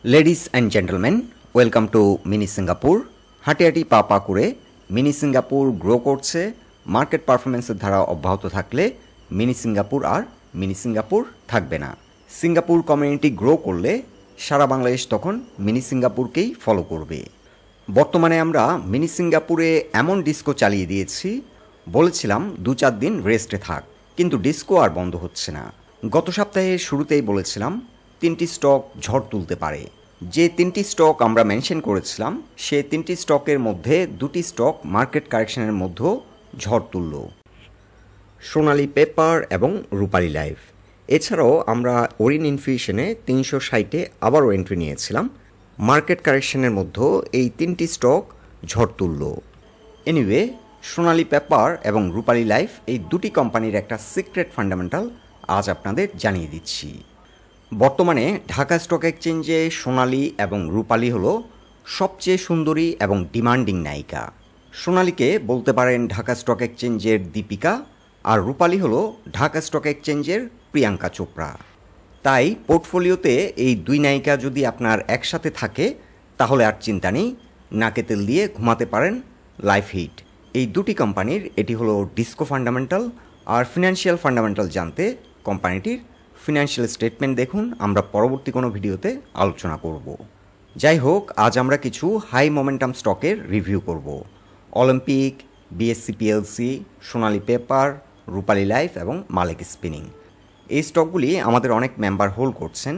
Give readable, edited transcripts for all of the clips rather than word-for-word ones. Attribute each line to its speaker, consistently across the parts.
Speaker 1: Ladies and gentlemen, welcome to Mini Singapore. হাঁটিহাঁটি পা পা করে মিনি সিঙ্গাপুর গ্রো করছে। মার্কেট পারফরমেন্সের ধারা অব্যাহত থাকলে মিনি সিঙ্গাপুর আর মিনি সিঙ্গাপুর থাকবে না। সিঙ্গাপুর কমিউনিটি গ্রো করলে সারা বাংলাদেশ তখন মিনি সিঙ্গাপুরকেই ফলো করবে। বর্তমানে আমরা মিনি সিঙ্গাপুরে এমন ডিস্কো চালিয়ে দিয়েছি, বলেছিলাম 2-4 দিন রেস্টে থাক, কিন্তু ডিস্কো আর বন্ধ হচ্ছে না। গত সপ্তাহের শুরুতেই বলেছিলাম 3টি স্টক ঝড় তুলতে পারে। যে 3টি স্টক আমরা মেনশন করেছিলাম, সে 3টি স্টকের মধ্যে 2টি স্টক মার্কেট কারেকশনের মধ্যেও ঝড় তুলল, সোনালী পেপার এবং রূপালী লাইফ। এছাড়াও আমরা ওরিন ইনফিউশনে 360-এ আবারও এন্ট্রি নিয়েছিলাম। মার্কেট কারেকশনের মধ্যেও এই 3টি স্টক ঝড় তুলল। এনিওয়ে, সোনালী পেপার এবং রূপালী লাইফ এই 2টি কোম্পানির একটা সিক্রেট ফান্ডামেন্টাল আজ আপনাদের জানিয়ে দিচ্ছি। বর্তমানে ঢাকা স্টক এক্সচেঞ্জে সোনালী এবং রূপালী হলো সবচেয়ে সুন্দরী এবং ডিমান্ডিং নায়িকা। সোনালীকে বলতে পারেন ঢাকা স্টক এক্সচেঞ্জের দীপিকা, আর রূপালী হলো ঢাকা স্টক এক্সচেঞ্জের প্রিয়াঙ্কা চোপড়া। তাই পোর্টফোলিওতে এই 2 নায়িকা যদি আপনার একসাথে থাকে তাহলে আর চিন্তা নেই, নাকে তেল দিয়ে ঘুমাতে পারেন লাইফ হিট। এই 2টি কোম্পানির এটি হলো ডিস্কো ফান্ডামেন্টাল। আর ফিনান্সিয়াল ফান্ডামেন্টাল জানতে কোম্পানিটির ফিনান্সিয়াল স্টেটমেন্ট দেখুন, আমরা পরবর্তী কোনো ভিডিওতে আলোচনা করব। যাই হোক, আজ আমরা কিছু হাই মোমেন্টাম স্টকের রিভিউ করব। অলিম্পিক, বিএসসি পিএলসি, সোনালী পেপার, রূপালী লাইফ এবং মালিক স্পিনিং। এই স্টকগুলি আমাদের অনেক মেম্বার হোল্ড করছেন,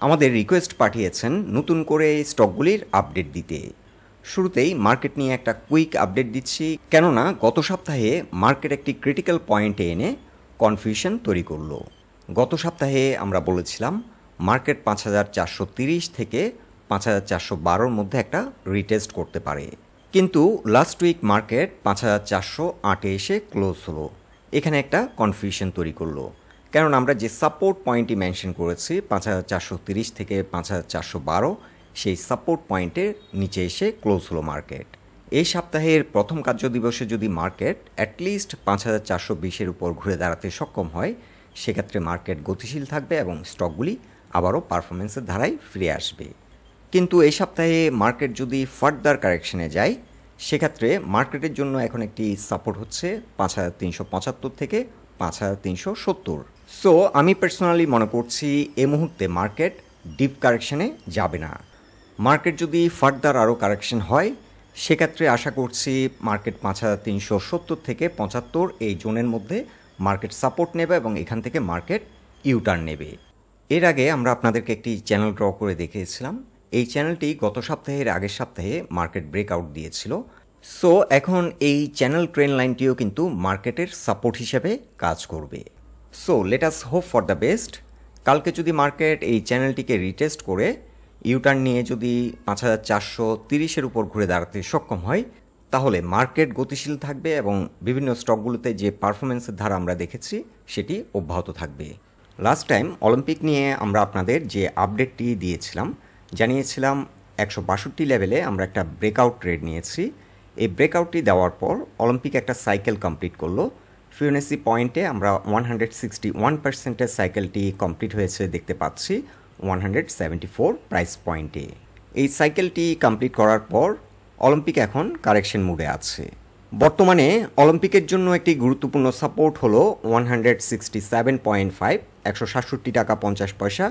Speaker 1: আমাদের রিকোয়েস্ট পাঠিয়েছেন নতুন করে এই স্টকগুলির আপডেট দিতে। শুরুতেই মার্কেট নিয়ে একটা কুইক আপডেট দিচ্ছি, কেননা গত সপ্তাহে মার্কেট একটি ক্রিটিক্যাল পয়েন্টে এনে কনফিউশন তৈরি করলো। গত সপ্তাহে আমরা বলেছিলাম মার্কেট 5430 থেকে 5412-র মধ্যে একটা রিটেস্ট করতে পারে, কিন্তু লাস্ট উইক মার্কেট 5408-এ এসে ক্লোজ হলো। এখানে একটা কনফিউশন তৈরি করলো, কারণ আমরা যে সাপোর্ট পয়েন্টটি মেনশন করেছি 5430 থেকে 5412, সেই সাপোর্ট পয়েন্টের নিচে এসে ক্লোজ হলো মার্কেট। এই সপ্তাহের প্রথম কার্যদিবসে যদি মার্কেট অ্যাটলিস্ট 5420-এর উপর ঘুরে দাঁড়াতে সক্ষম হয়, সেক্ষেত্রে মার্কেট গতিশীল থাকবে এবং স্টকগুলি আবারও পারফরমেন্সের ধারায় ফিরে আসবে। কিন্তু এই সপ্তাহে মার্কেট যদি ফার্দার কারেকশনে যায়, সেক্ষেত্রে মার্কেটের জন্য এখন একটি সাপোর্ট হচ্ছে 5375 থেকে 5370। সো আমি পার্সোনালি মনে করছি এই মুহূর্তে মার্কেট ডিপ কারেকশনে যাবে না। মার্কেট যদি ফার্দার আরও কারেকশন হয়, সেক্ষেত্রে আশা করছি মার্কেট 5370 থেকে 75 এই জোনের মধ্যে মার্কেট সাপোর্ট নেবে এবং এখান থেকে মার্কেট ইউটার্ন নেবে। এর আগে আমরা আপনাদেরকে একটি চ্যানেল ড্র করে দেখিয়েছিলাম। এই চ্যানেলটি গত সপ্তাহের আগের সপ্তাহে মার্কেট ব্রেকআউট দিয়েছিল। সো এখন এই চ্যানেল ট্রেন্ড লাইনটিও কিন্তু মার্কেটের সাপোর্ট হিসেবে কাজ করবে। So let us hope for the best. কালকে যদি মার্কেট এই চ্যানেলটিকে রিটেস্ট করে ইউটার্ন নিয়ে যদি 5430-এর উপর ঘুরে দাঁড়াতে সক্ষম হয়, তাহলে মার্কেট গতিশীল থাকবে এবং বিভিন্ন স্টকগুলোতে যে পারফরমেন্সের ধারা আমরা দেখেছি সেটি অব্যাহত থাকবে। লাস্ট টাইম অলিম্পিক নিয়ে আমরা আপনাদের যে আপডেটটি দিয়েছিলাম, জানিয়েছিলাম 162 লেভেলে আমরা একটা ব্রেকআউট ট্রেড নিয়েছি। এই ব্রেকআউটটি দেওয়ার পর অলিম্পিক একটা সাইকেল কমপ্লিট করলো। ফিবোনাচি পয়েন্টে আমরা 161%-এর সাইকেলটি কমপ্লিট হয়েছে দেখতে পাচ্ছি 174 প্রাইস পয়েন্টে। এই সাইকেলটি কমপ্লিট করার পর অলিম্পিক এখন কারেকশন মুডে আছে। বর্তমানে অলিম্পিকের জন্য একটি গুরুত্বপূর্ণ সাপোর্ট হলো 167.5, 167 টাকা 50 পয়সা।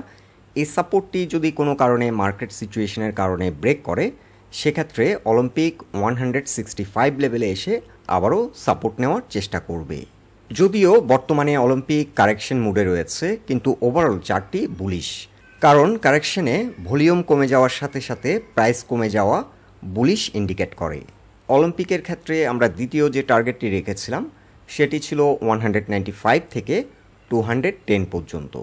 Speaker 1: এই সাপোর্টটি যদি কোনো কারণে মার্কেট সিচুয়েশনের কারণে ব্রেক করে, সেক্ষেত্রে অলিম্পিক 165 লেভেলে এসে আবারও সাপোর্ট নেওয়ার চেষ্টা করবে। যদিও বর্তমানে অলিম্পিক কারেকশন মুডে রয়েছে, কিন্তু ওভারঅল চার্টটি বুলিশ, কারণ কারেকশনে ভলিউম কমে যাওয়ার সাথে সাথে প্রাইস কমে যাওয়া বুলিশ ইন্ডিকেট করে। অলিম্পিকের ক্ষেত্রে আমরা দ্বিতীয় যে টার্গেটটি রেখেছিলাম সেটি ছিল 195 থেকে 210 পর্যন্ত।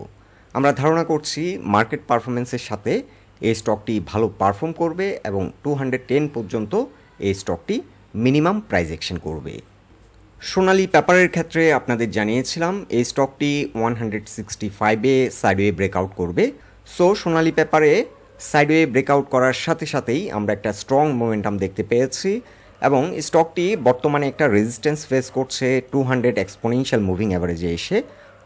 Speaker 1: আমরা ধারণা করছি মার্কেট পারফরমেন্সের সাথে এই স্টকটি ভালো পারফর্ম করবে এবং 210 পর্যন্ত এই স্টকটি মিনিমাম প্রাইস অ্যাকশন করবে। সোনালী পেপারের ক্ষেত্রে আপনাদের জানিয়েছিলাম এই স্টকটি 165-এ সাইডওয়ে ব্রেকআউট করবে। সো সোনালী পেপারে সাইডওয়ে ব্রেকআউট করার সাথে সাথেই আমরা একটা স্ট্রং মোমেন্টাম দেখতে পেয়েছি এবং স্টকটি বর্তমানে একটা রেজিস্ট্যান্স ফেস করছে 200 এক্সপোনেনশিয়াল মুভিং অ্যাভারেজে এসে।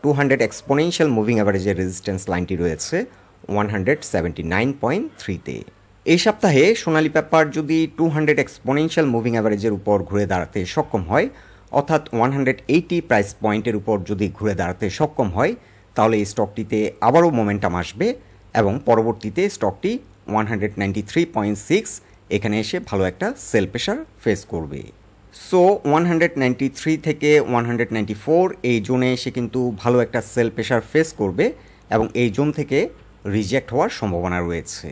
Speaker 1: 200 এক্সপোনেনশিয়াল মুভিং অ্যাভারেজের রেজিস্ট্যান্স লাইনটি রয়েছে 179.3-তে। এই সপ্তাহে সোনালী পেপার যদি 200 এক্সপোনেনশিয়াল মুভিং অ্যাভারেজের উপর ঘুরে দাঁড়াতে সক্ষম হয়, অর্থাৎ 180 প্রাইস পয়েন্টের উপর যদি ঘুরে দাঁড়াতে সক্ষম হয়, তাহলে এই স্টকটিতে আবারও মোমেন্টাম আসবে এবং পরবর্তীতে স্টকটি 193.6 এখানে এসে ভালো একটা সেল প্রেশার ফেস করবে। সো 193 থেকে 194 এই জোনে এসে কিন্তু ভালো একটা সেল প্রেশার ফেস করবে এবং এই জোন থেকে রিজেক্ট হওয়ার সম্ভাবনা রয়েছে।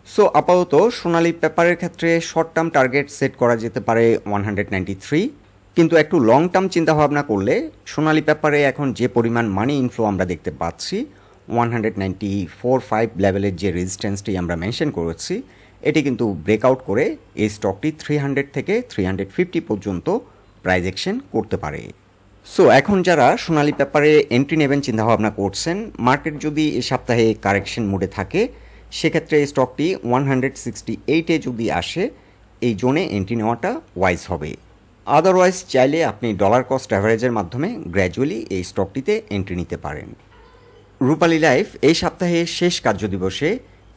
Speaker 1: সো আপাতত সোনালী পেপারের ক্ষেত্রে শর্ট টার্ম টার্গেট সেট করা যেতে পারে 193, কিন্তু একটু লং টার্ম চিন্তাভাবনা করলে সোনালী পেপারে এখন যে পরিমাণ মানি ইনফ্লো আমরা দেখতে পাচ্ছি, 194.5 লেভেলের যে রেজিস্ট্যান্সটি আমরা মেনশন করেছি, এটি কিন্তু ব্রেকআউট করে এই স্টকটি 300 থেকে 350 পর্যন্ত প্রাইস অ্যাকশন করতে পারে। সো এখন যারা সোনালী পেপারে এন্ট্রি নেবেন চিন্তাভাবনা করছেন, মার্কেট যদি এই সপ্তাহে কারেকশন মোডে থাকে, সেক্ষেত্রে এই স্টকটি 168-এ যদি আসে, এই জোনে এন্ট্রি নেওয়াটা ওয়াইজ হবে। আদারওয়াইজ চাইলে আপনি ডলার কস্ট অ্যাভারেজের মাধ্যমে গ্র্যাজুয়ালি এই স্টকটিতে এন্ট্রি নিতে পারেন। রূপালী লাইফ এই সপ্তাহে শেষ কার্যদিবসে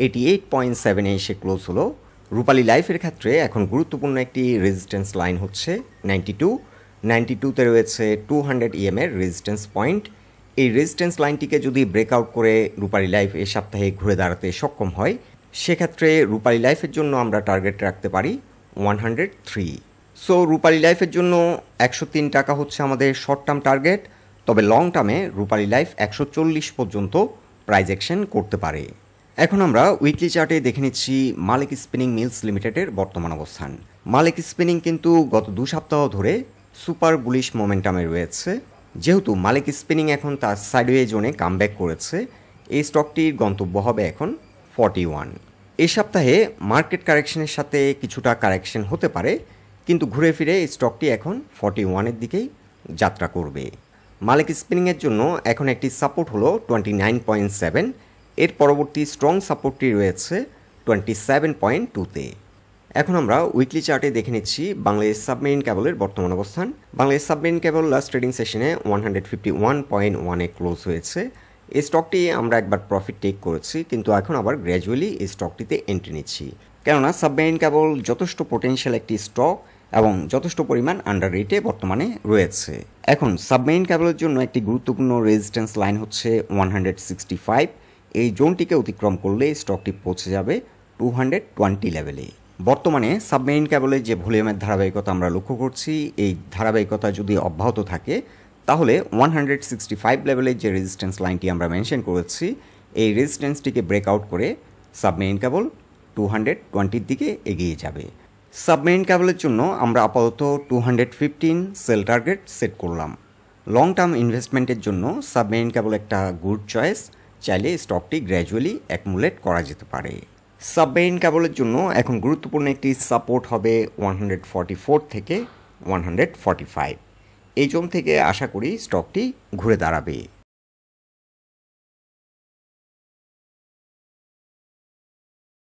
Speaker 1: 88.7-এ এসে ক্লোজ হলো। রূপালী লাইফের ক্ষেত্রে এখন গুরুত্বপূর্ণ একটি রেজিস্ট্যান্স লাইন হচ্ছে 92তে রয়েছে 200 EM-এর রেজিস্ট্যান্স পয়েন্ট। এই রেজিস্ট্যান্স লাইনটিকে যদি ব্রেকআউট করে রূপালী লাইফ এই সপ্তাহে ঘুরে দাঁড়াতে সক্ষম হয়, সেক্ষেত্রে রূপালী লাইফের জন্য আমরা টার্গেট রাখতে পারি 103। সো রূপালী লাইফের জন্য 103 টাকা হচ্ছে আমাদের শর্ট টার্ম টার্গেট, তবে লং টার্মে রূপালী লাইফ 140 পর্যন্ত প্রাইস অ্যাকশন করতে পারে। এখন আমরা উইকলি চার্টে দেখে নিচ্ছি মালিক স্পিনিং মিলস লিমিটেডের বর্তমান অবস্থান। মালিক স্পিনিং কিন্তু গত 2 সপ্তাহ ধরে সুপার বুলিশ মোমেন্টামে রয়েছে। যেহেতু মালিক স্পিনিং এখন তার সাইডওয়ে জোনে কামব্যাক করেছে, এই স্টকটির গন্তব্য হবে এখন 41। এই সপ্তাহে মার্কেট কারেকশনের সাথে কিছুটা কারেকশন হতে পারে, কিন্তু ঘুরে ফিরে এই স্টকটি এখন 41-এর দিকেই যাত্রা করবে। মালিক স্পিনিংয়ের জন্য এখন একটি সাপোর্ট হলো 29.7, এর পরবর্তী স্ট্রং সাপোর্টটি রয়েছে 27.2-তে। এখন আমরা উইকলি চার্টে দেখে নিচ্ছি বাংলাদেশ সাবমেরিন কেবলের বর্তমান অবস্থান। Bangladesh submarine cable last trading সেশনে 151.1-এ ক্লোজ হয়েছে। এই স্টকটি আমরা একবার প্রফিট টেক করেছি, কিন্তু এখন আবার গ্র্যাজুয়ালি এই স্টকটিতে এন্ট্রি নিচ্ছি, কেননা সাবমেরিন কেবল যথেষ্ট পোটেনশিয়াল একটি স্টক এবং যথেষ্ট পরিমাণ আন্ডার রেটে বর্তমানে রয়েছে। এখন সাবমেরিন কেবলের জন্য একটি গুরুত্বপূর্ণ রেজিস্ট্যান্স লাইন হচ্ছে 165। এই জোনটিকে অতিক্রম করলে স্টকটি পৌঁছে যাবে 220 লেভেলে। বর্তমানে সাবমেরিন কেবলের যে ভলিউমের ধারাবাহিকতা আমরা লক্ষ্য করছি, এই ধারাবাহিকতা যদি অব্যাহত থাকে, তাহলে 165 লেভেলের যে রেজিস্ট্যান্স লাইনটি আমরা মেনশন করেছি, এই রেজিস্ট্যান্সটিকে ব্রেকআউট করে সাবমেরিন কেবল 220-র দিকে এগিয়ে যাবে। সাবমেরিন কেবলের জন্য আমরা আপাতত 215 সেল টার্গেট সেট করলাম। লং টার্ম ইনভেস্টমেন্টের জন্য সাবমেরিন কেবল একটা গুড চয়েস, চাইলে স্টকটি গ্র্যাজুয়ালি অ্যাকুমুলেট করা যেতে পারে। সাবমেরিন কেবলের জন্য এখন গুরুত্বপূর্ণ একটি সাপোর্ট হবে 144 থেকে 145। এই জোন থেকে আশা করি স্টকটি ঘুরে দাঁড়াবে।